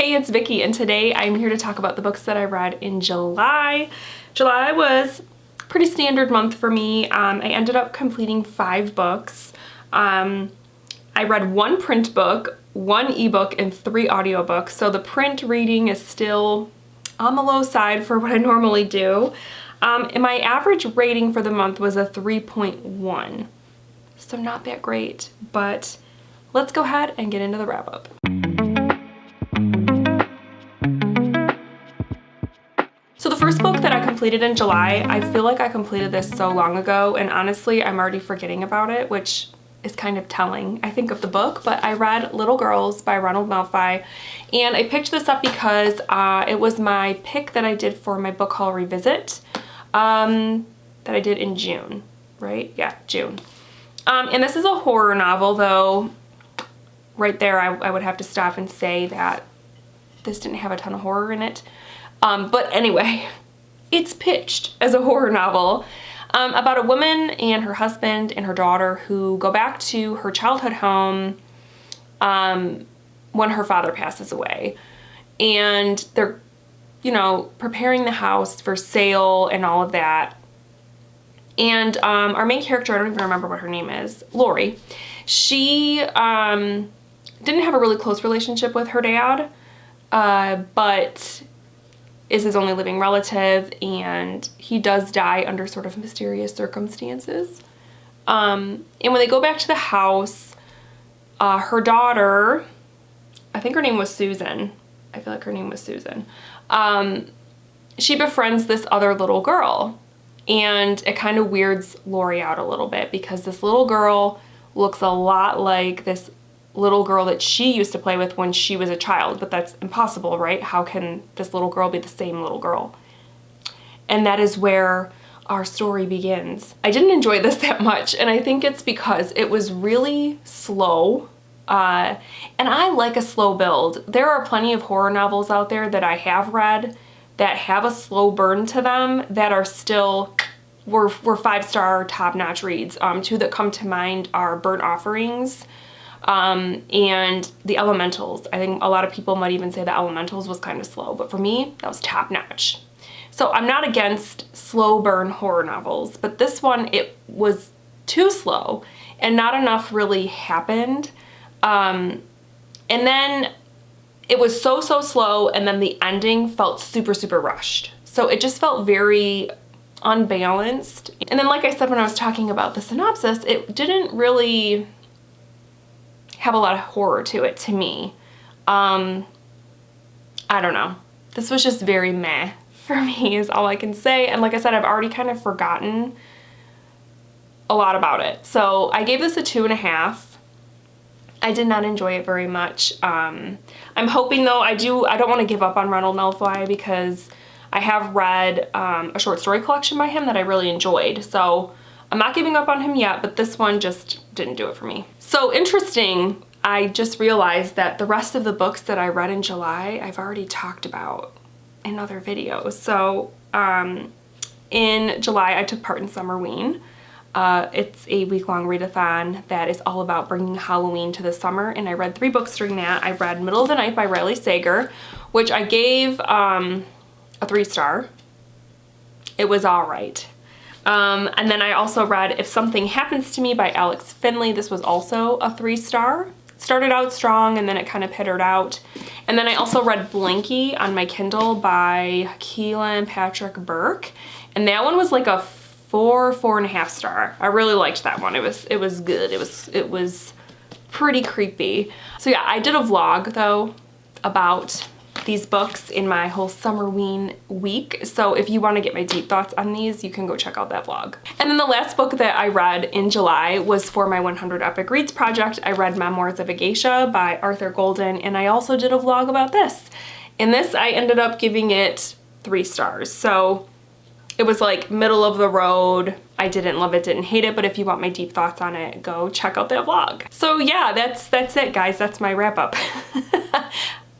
Hey, it's Vicky, and today I'm here to talk about the books that I read in July. July was a pretty standard month for me. I ended up completing 5 books. I read 1 print book, 1 ebook, and 3 audiobooks, so the print reading is still on the low side for what I normally do. And my average rating for the month was a 3.1, so not that great, but let's go ahead and get into the wrap-up. So the first book that I completed in July, I feel like I completed this so long ago, and honestly, I'm already forgetting about it, which is kind of telling, I think, of the book, but I read Little Girls by Ronald Malfi, and I picked this up because it was my pick that I did for my book haul revisit that I did in June, right? Yeah, June. And this is a horror novel, though right there I would have to stop and say that this didn't have a ton of horror in it. But anyway, it's pitched as a horror novel about a woman and her husband and her daughter who go back to her childhood home when her father passes away. And they're, you know, preparing the house for sale and all of that. And our main character, I don't even remember what her name is, Lori, she didn't have a really close relationship with her dad, but is his only living relative, and he does die under sort of mysterious circumstances. And when they go back to the house, her daughter, I think her name was Susan. I feel like her name was Susan. She befriends this other little girl, and it kind of weirds Lori out a little bit because this little girl looks a lot like this little girl that she used to play with when she was a child, but that's impossible, right? How can this little girl be the same little girl? And that is where our story begins. I didn't enjoy this that much, and I think it's because it was really slow, and I like a slow build. There are plenty of horror novels out there that I have read that have a slow burn to them that are still were 5-star top-notch reads. 2 that come to mind are Burnt Offerings, and The Elementals. I think a lot of people might even say The Elementals was kind of slow, but for me, that was top notch. So I'm not against slow burn horror novels, but this one, it was too slow and not enough really happened. And then it was so slow, and then the ending felt super rushed. So it just felt very unbalanced. And then, like I said when I was talking about the synopsis, it didn't really have a lot of horror to it to me. I don't know. This was just very meh for me is all I can say. And like I said, I've already kind of forgotten a lot about it. So I gave this a 2.5. I did not enjoy it very much. I'm hoping though, I don't want to give up on Ronald Malfi because I have read a short story collection by him that I really enjoyed. So I'm not giving up on him yet, but this one just didn't do it for me. So interesting, I just realized that the rest of the books that I read in July, I've already talked about in other videos. So in July, I took part in Summerween. It's a week-long readathon that is all about bringing Halloween to the summer, and I read 3 books during that. I read Middle of the Night by Riley Sager, which I gave a 3-star. It was all right. And then I also read If Something Happens to Me by Alex Finley. This was also a 3-star. Started out strong and then it kind of petered out. And then I also read Blanky on my Kindle by Keelan Patrick Burke. And that one was like a 4.5 star. I really liked that one. It was good. It was pretty creepy. So yeah, I did a vlog though about these books in my whole Summerween week. So if you want to get my deep thoughts on these, you can go check out that vlog. And then the last book that I read in July was for my 100 Epic Reads project. I read Memoirs of a Geisha by Arthur Golden, and I also did a vlog about this. In this, I ended up giving it 3 stars. So it was like middle of the road. I didn't love it, didn't hate it, but if you want my deep thoughts on it, go check out that vlog. So yeah, that's it, guys. That's my wrap up.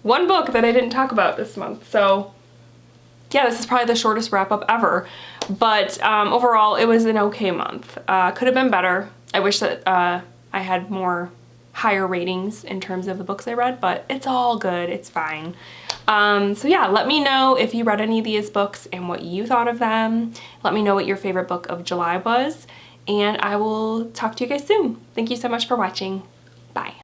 1 book that I didn't talk about this month. So yeah, this is probably the shortest wrap up ever, but overall it was an okay month. Could have been better. I wish that I had more higher ratings in terms of the books I read, but it's all good, it's fine. So yeah, let me know if you read any of these books and what you thought of them. Let me know what your favorite book of July was, and I will talk to you guys soon. Thank you so much for watching. Bye.